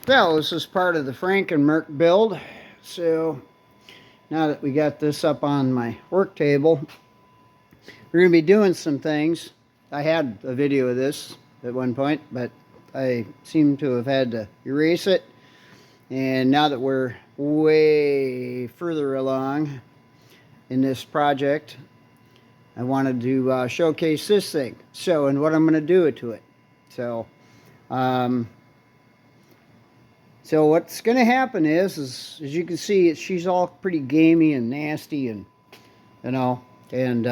Well, this is part of the frankenmerc build. So now that we got this up on my work table, we're going to be doing some things. I had a video of this at one point, but I seem to have had to erase it. And now that we're way further along in this project, I wanted to showcase this thing. So, and what I'm going to do to it. So, um, So what's going to happen is as you can see, she's all pretty gamey and nasty and you know and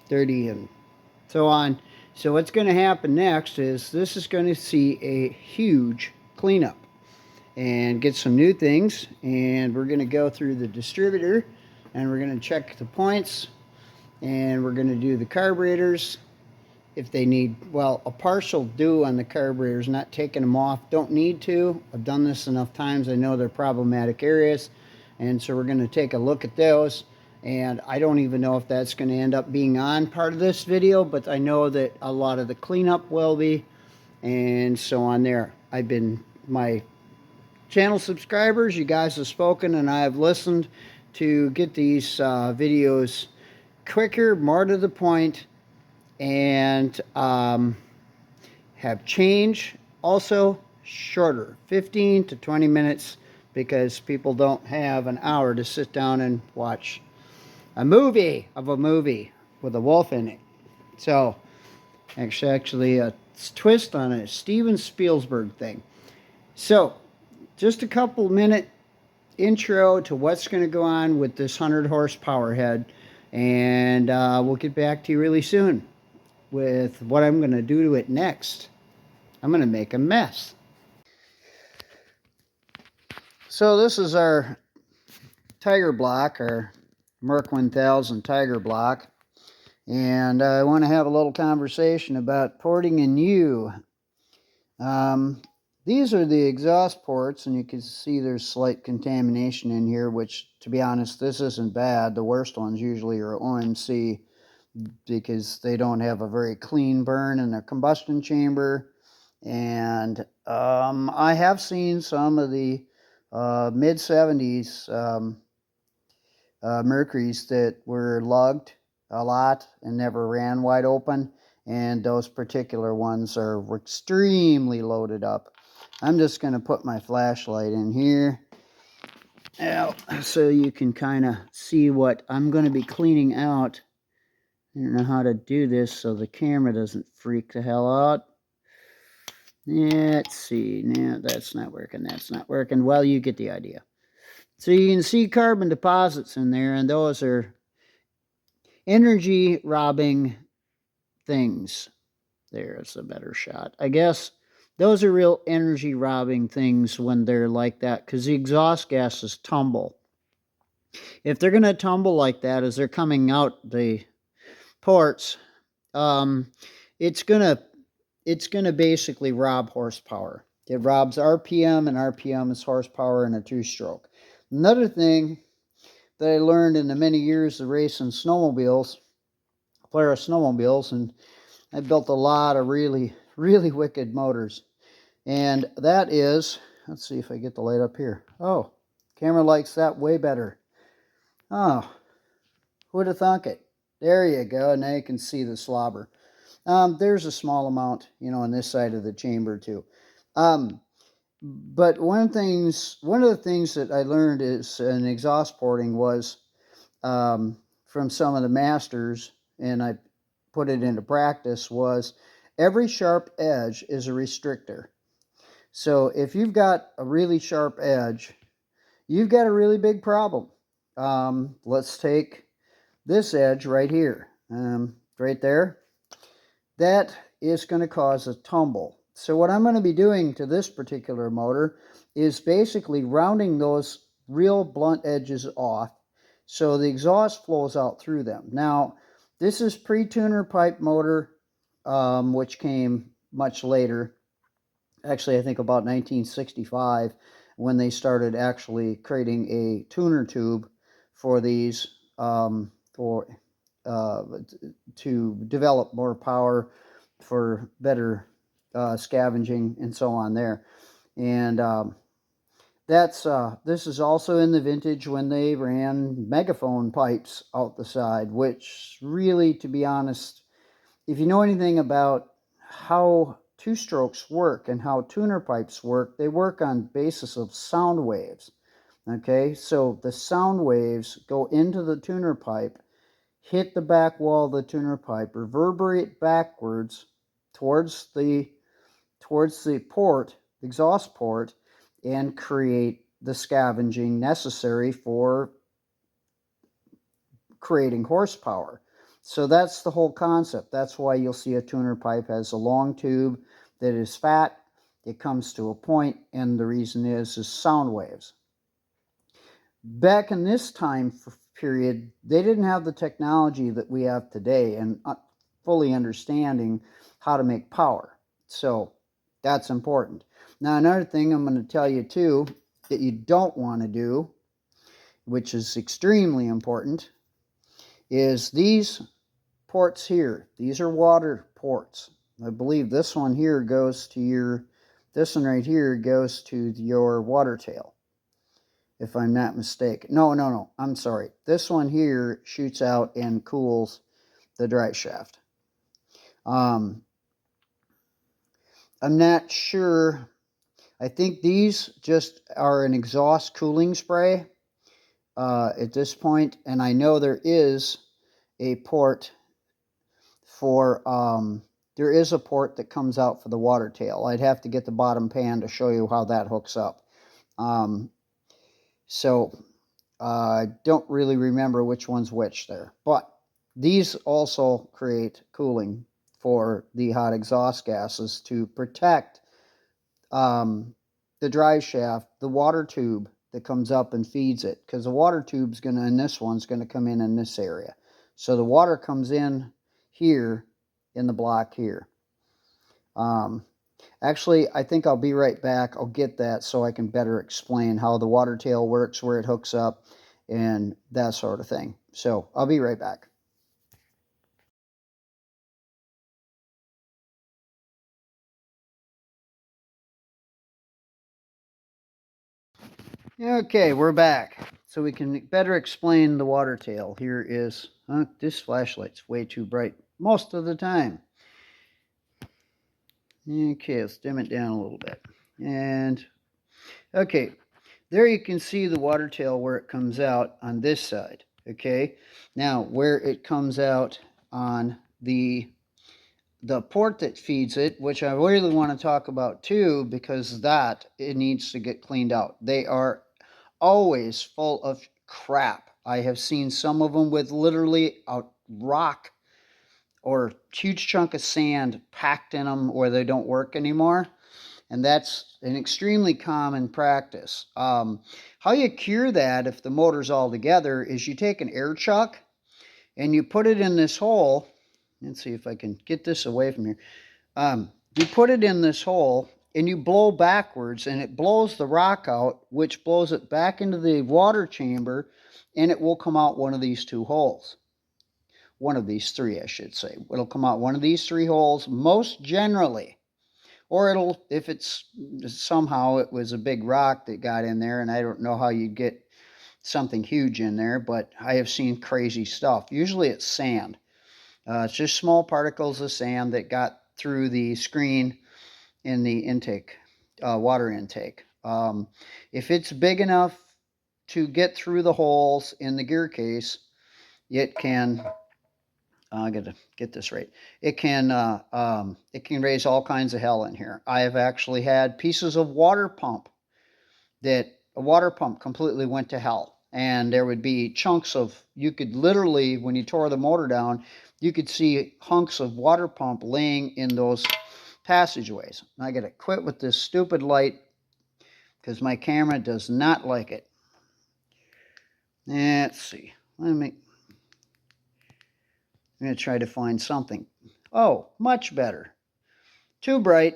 dirty and so on. So what's going to happen next is this is going to see a huge cleanup and get some new things. And we're going to go through the distributor and we're going to check the points and we're going to do the carburetors if they need, well, a partial do on the carburetors, not taking them off. Don't need to. I've done this enough times. I know they're problematic areas. And so we're going to take a look at those. And I don't even know if that's going to end up being on part of this video, but I know that a lot of the cleanup will be. And so on there. My channel subscribers, you guys have spoken and I have listened to get these videos quicker, more to the point, and have change also shorter, 15 to 20 minutes, because people don't have an hour to sit down and watch a movie with a wolf in it. So actually a twist on a Steven Spielberg thing. So just a couple minute intro to what's going to go on with this 100 horsepower head, and we'll get back to you really soon with what I'm going to do to it next. I'm going to make a mess. So this is our Tiger block, our MERC 1000 Tiger block. And I want to have a little conversation about porting in U. These are the exhaust ports, and you can see there's slight contamination in here, which, to be honest, this isn't bad. The worst ones usually are OMC, because they don't have a very clean burn in their combustion chamber. And I have seen some of the mid 70s Mercuries that were lugged a lot and never ran wide open, and those particular ones are extremely loaded up. I'm just going to put my flashlight in here so you can kind of see what I'm going to be cleaning out. I don't know how to do this so the camera doesn't freak the hell out. Let's see. No, that's not working. That's not working. Well, you get the idea. So you can see carbon deposits in there, and those are energy robbing things. There's a better shot. I guess those are real energy robbing things when they're like that, because the exhaust gases tumble. If they're going to tumble like that as they're coming out the ports, it's gonna basically rob horsepower. It robs RPM, and RPM is horsepower in a two-stroke. Another thing that I learned in the many years of racing snowmobiles, Polaris snowmobiles, and I built a lot of really, really wicked motors. And that is, let's see if I get the light up here. Oh, camera likes that way better. Oh, who would have thunk it? There you go. Now you can see the slobber. There's a small amount, on this side of the chamber too. But one of the things that I learned is in exhaust porting was from some of the masters, and I put it into practice, was every sharp edge is a restrictor. So if you've got a really sharp edge, you've got a really big problem. Let's take this edge right here, right there. That is going to cause a tumble. So what I'm going to be doing to this particular motor is basically rounding those real blunt edges off so the exhaust flows out through them. Now, this is pre-tuner pipe motor, which came much later. Actually, I think about 1965, when they started actually creating a tuner tube for these to develop more power for better scavenging and so on there. And This is also in the vintage when they ran megaphone pipes out the side, which really, to be honest, if you know anything about how two-strokes work and how tuner pipes work, they work on basis of sound waves. Okay, so the sound waves go into the tuner pipe, hit the back wall of the tuner pipe, reverberate backwards towards the port, exhaust port, and create the scavenging necessary for creating horsepower. So that's the whole concept. That's why you'll see a tuner pipe has a long tube that is fat. It comes to a point, and the reason is sound waves. Back in this time period, they didn't have the technology that we have today and fully understanding how to make power. So that's important. Now, another thing I'm going to tell you too that you don't want to do, which is extremely important, is these ports here. These are water ports. I believe this one here goes to this one right here goes to your water tail, if I'm not mistaken. No, I'm sorry. This one here shoots out and cools the drive shaft. I'm not sure. I think these just are an exhaust cooling spray at this point, and I know there is a port for there is a port that comes out for the water tail. I'd have to get the bottom pan to show you how that hooks up. So I don't really remember which one's which there, but these also create cooling for the hot exhaust gases to protect the drive shaft, the water tube that comes up and feeds it, because the water tube's going to, and this one's going to come in this area. So the water comes in here in the block here. Actually, I think I'll be right back. I'll get that so I can better explain how the water tail works, where it hooks up, and that sort of thing. So I'll be right back. Okay, we're back. So we can better explain the water tail. Here is, this flashlight's way too bright most of the time. Okay, let's dim it down a little bit. And, okay, there you can see the water tail where it comes out on this side. Okay, now where it comes out on the port that feeds it, which I really want to talk about too, because it needs to get cleaned out. They are always full of crap. I have seen some of them with literally a rock or huge chunk of sand packed in them where they don't work anymore. And that's an extremely common practice. How you cure that if the motor's all together is you take an air chuck and you put it in this hole. Let's see if I can get this away from here. You put it in this hole and you blow backwards, and it blows the rock out, which blows it back into the water chamber, and it will come out one of these two holes. One of these three, I should say. It'll come out one of these three holes, most generally. Or it'll, if it's somehow it was a big rock that got in there, and I don't know how you'd get something huge in there, but I have seen crazy stuff. Usually it's sand. It's just small particles of sand that got through the screen in the intake, water intake. If it's big enough to get through the holes in the gear case, it can, I gotta get this right, it can raise all kinds of hell in here. I have actually had pieces of water pump that a water pump completely went to hell. And there would be chunks of, you could literally, when you tore the motor down, you could see hunks of water pump laying in those passageways. I gotta quit with this stupid light because my camera does not like it. Let's see. I'm gonna try to find something. Oh, much better. Too bright.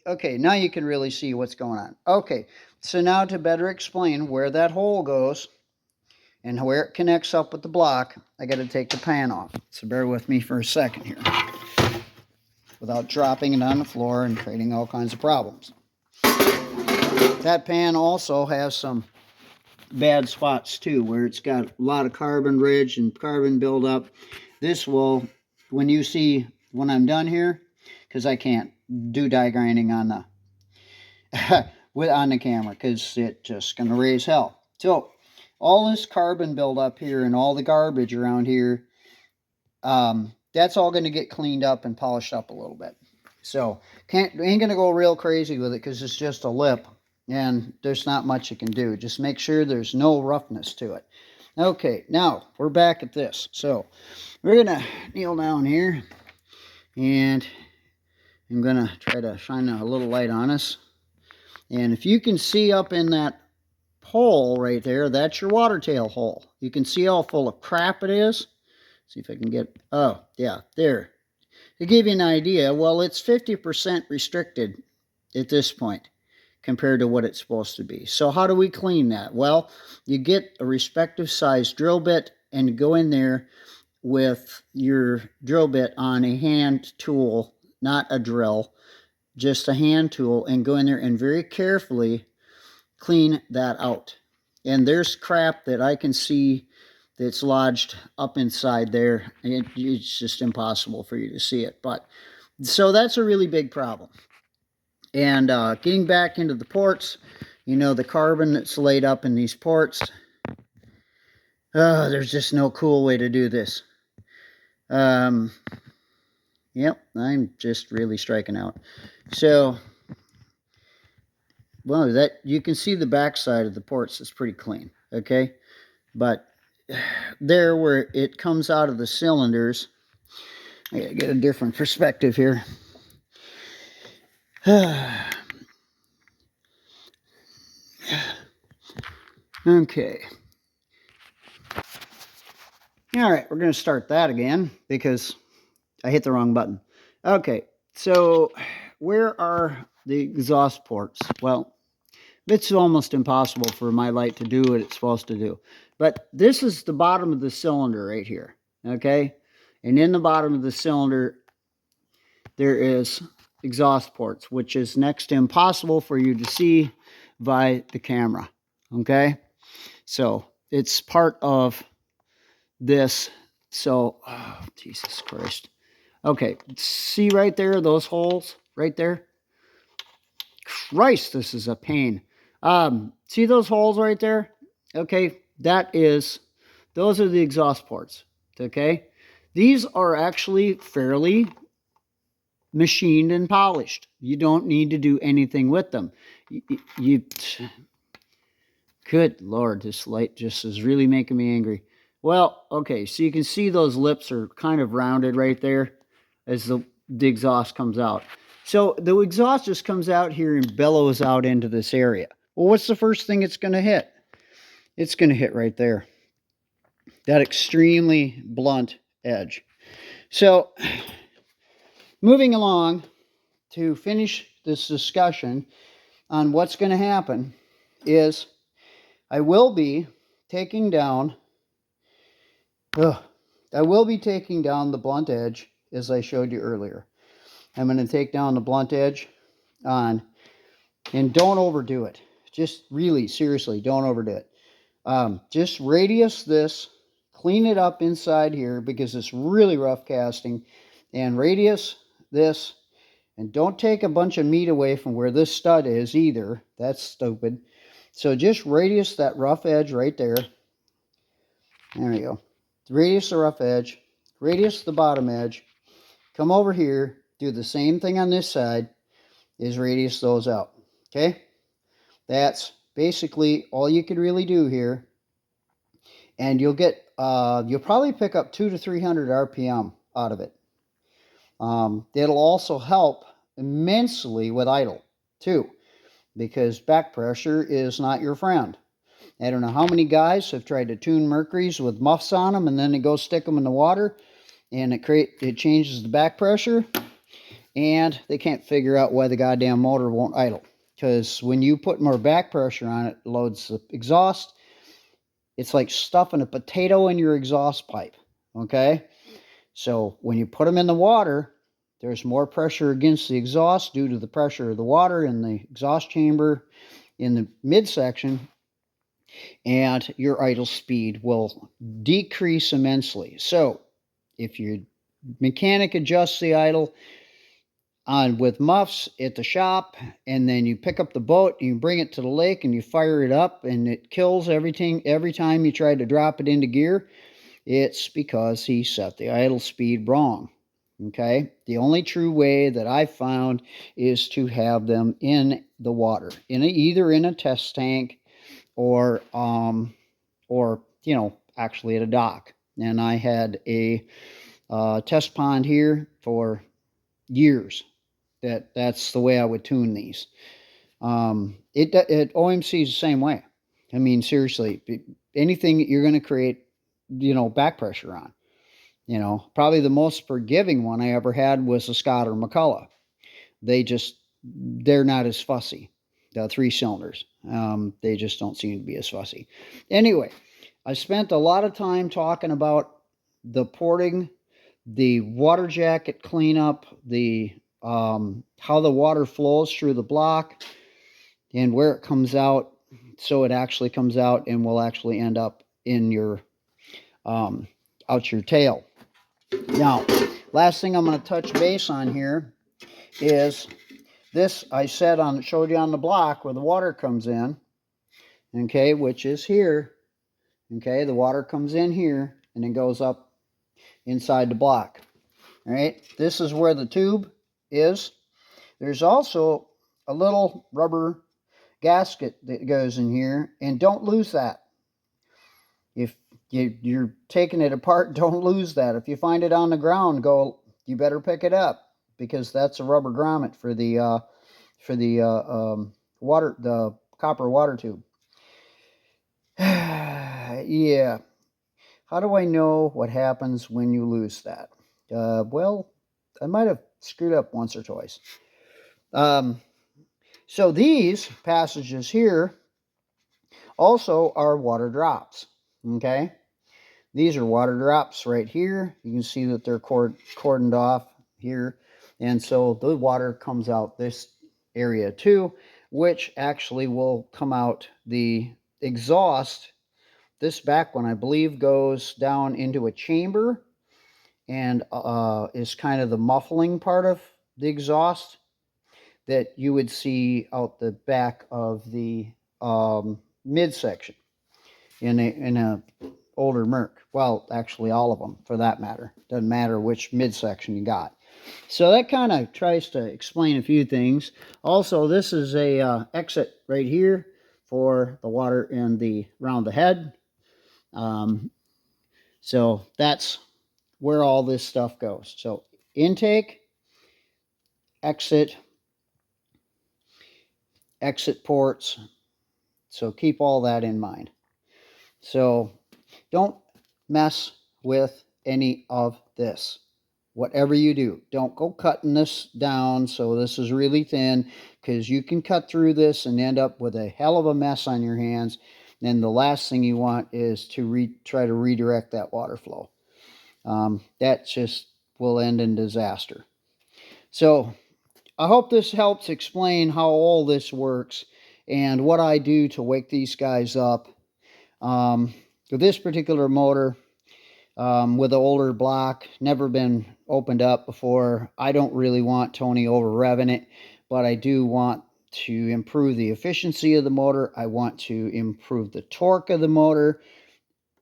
Okay, now you can really see what's going on. Okay, so now to better explain where that hole goes and where it connects up with the block, I got to take the pan off. So bear with me for a second here without dropping it on the floor and creating all kinds of problems. that pan also has some bad spots too, where it's got a lot of carbon ridge and carbon buildup. This will, when I'm done here, because I can't do die grinding on the on the camera, because it's just gonna raise hell. So all this carbon buildup here and all the garbage around here, that's all going to get cleaned up and polished up a little bit. So ain't going to go real crazy with it, because it's just a lip and there's not much you can do. Just make sure there's no roughness to it. Okay, now we're back at this. So we're going to kneel down here, and I'm going to try to shine a little light on us. And if you can see up in that hole right there, that's your water tail hole. You can see how full of crap it is. See if I can get, oh yeah, there. To give you an idea, well, it's 50% restricted at this point compared to what it's supposed to be. So how do we clean that? Well, you get a respective size drill bit and go in there with your drill bit on a hand tool, not a drill, just a hand tool, and go in there and very carefully clean that out. And there's crap that I can see that's lodged up inside there. It's just impossible for you to see it. But so that's a really big problem. And getting back into the ports, you know, the carbon that's laid up in these ports, there's just no cool way to do this. Yep, I'm just really striking out. So, well, that you can see the back side of the ports is pretty clean, okay? But there where it comes out of the cylinders, I gotta get a different perspective here. Okay. All right, we're going to start that again because I hit the wrong button. Okay, so where are the exhaust ports? Well, it's almost impossible for my light to do what it's supposed to do. But this is the bottom of the cylinder right here, okay? And in the bottom of the cylinder, there is exhaust ports, which is next to impossible for you to see by the camera, okay? So it's part of this. So, oh, Jesus Christ. Okay, see right there, those holes right there? Christ, this is a pain. See those holes right there? Okay, those are the exhaust ports, okay? These are actually fairly machined and polished. You don't need to do anything with them. Good Lord, this light just is really making me angry. Well, okay, so you can see those lips are kind of rounded right there as the exhaust comes out. So the exhaust just comes out here and bellows out into this area. Well, what's the first thing it's going to hit? It's going to hit right there. That extremely blunt edge. So, moving along to finish this discussion on what's going to happen is I will be taking down the blunt edge as I showed you earlier. I'm going to take down the blunt edge on, and don't overdo it. Just really, seriously, don't overdo it. Just radius this, clean it up inside here because it's really rough casting, and radius this, and don't take a bunch of meat away from where this stud is either. That's stupid. So just radius that rough edge right there. There we go. Radius the rough edge, radius the bottom edge, come over here, do the same thing on this side, is radius those out. Okay? That's basically all you could really do here. And you'll get, you'll probably pick up 200 to 300 RPM out of it. It'll also help immensely with idle too, because back pressure is not your friend. I don't know how many guys have tried to tune Mercuries with muffs on them, and then they go stick them in the water, and it changes the back pressure, and they can't figure out why the goddamn motor won't idle. Because when you put more back pressure on it, it loads the exhaust. It's like stuffing a potato in your exhaust pipe, okay? So when you put them in the water, there's more pressure against the exhaust due to the pressure of the water in the exhaust chamber, in the midsection, and your idle speed will decrease immensely. So if your mechanic adjusts the idle on with muffs at the shop, and then you pick up the boat, you bring it to the lake, and you fire it up, and it kills everything every time you try to drop it into gear, it's because he set the idle speed wrong. Okay, the only true way that I've found is to have them in the water, either in a test tank or actually at a dock. And I had a test pond here for years. That's the way I would tune these. OMC is the same way. I mean, seriously, anything that you're going to create, back pressure on. Probably the most forgiving one I ever had was a Scott or McCullough. They're not as fussy. The 3 cylinders. They just don't seem to be as fussy. Anyway, I spent a lot of time talking about the porting, the water jacket cleanup, the how the water flows through the block, and where it comes out, so it actually comes out and will actually end up in your out your tail. Now, last thing I'm going to touch base on here is this. I showed you on the block where the water comes in, okay, which is here. Okay, the water comes in here and then goes up inside the block. All right, this is where the tube is. There's also a little rubber gasket that goes in here, and don't lose that. If you're taking it apart, don't lose that. If you find it on the ground, you better pick it up, because that's a rubber grommet for the copper water tube. Yeah. How do I know what happens when you lose that? Well, I might have screwed up once or twice. So these passages here also are water drops. Okay, these are water drops right here. You can see that they're cordoned off here, and so the water comes out this area too, which actually will come out the exhaust. This back one, I believe, goes down into a chamber and is kind of the muffling part of the exhaust that you would see out the back of the midsection in a older MERC. Well, actually all of them for that matter. Doesn't matter which midsection you got. So that kind of tries to explain a few things. Also, this is a exit right here for the water around the head. So that's where all this stuff goes. So intake, exit ports. So keep all that in mind. So don't mess with any of this. Whatever you do, don't go cutting this down so this is really thin, because you can cut through this and end up with a hell of a mess on your hands. And the last thing you want is to try to redirect that water flow. That just will end in disaster. So I hope this helps explain how all this works and what I do to wake these guys up. With this particular motor, with the older block, never been opened up before, I don't really want Tony over revving it, but I do want to improve the efficiency of the motor. I want to improve the torque of the motor.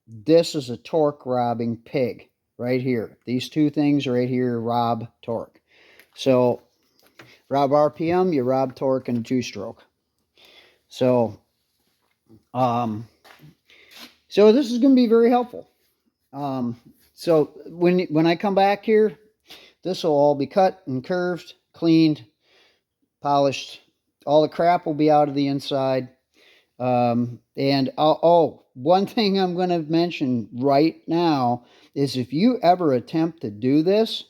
This is a torque robbing pig right here. These two things right here rob torque. So rob RPM, you rob torque in a 2-stroke. So so this is going to be very helpful. So when I come back here, this will all be cut and curved, cleaned, polished. All the crap will be out of the inside. And one thing I'm going to mention right now is, if you ever attempt to do this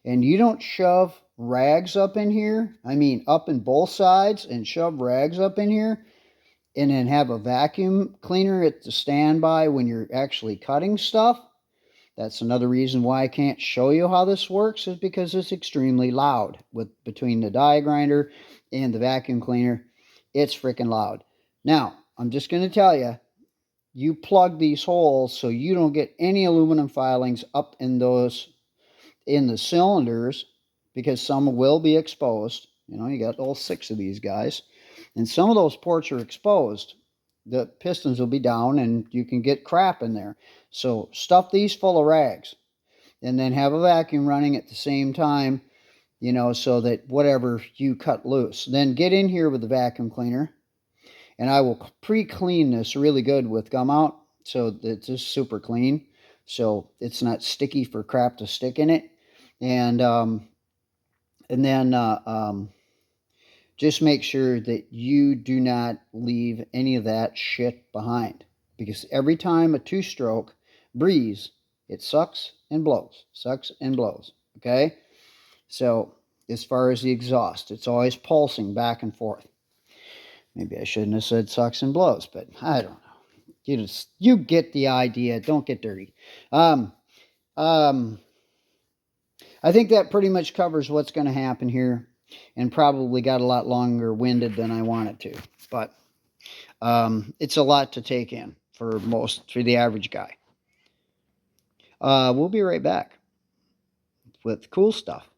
and you don't shove rags up in here, I mean up in both sides, and shove rags up in here, and then have a vacuum cleaner at the standby when you're actually cutting stuff, that's another reason why I can't show you how this works, is because it's extremely loud between the die grinder and the vacuum cleaner. it's freaking loud. Now, I'm just going to tell you, you plug these holes so you don't get any aluminum filings up in those, in the cylinders, because some will be exposed. You know, you got all 6 of these guys, and some of those ports are exposed. The pistons will be down and you can get crap in there. So stuff these full of rags and then have a vacuum running at the same time, you know, so that whatever you cut loose. Then get in here with the vacuum cleaner, and I will pre-clean this really good with gum out so that it's just super clean, so it's not sticky for crap to stick in it. And then just make sure that you do not leave any of that shit behind, because every time a 2-stroke breeze, it sucks and blows, sucks and blows. Okay, so as far as the exhaust, it's always pulsing back and forth. Maybe I shouldn't have said sucks and blows, but I don't know. You get the idea. Don't get dirty. I think that pretty much covers what's going to happen here, and probably got a lot longer winded than I wanted to. But it's a lot to take in for the average guy. We'll be right back with cool stuff.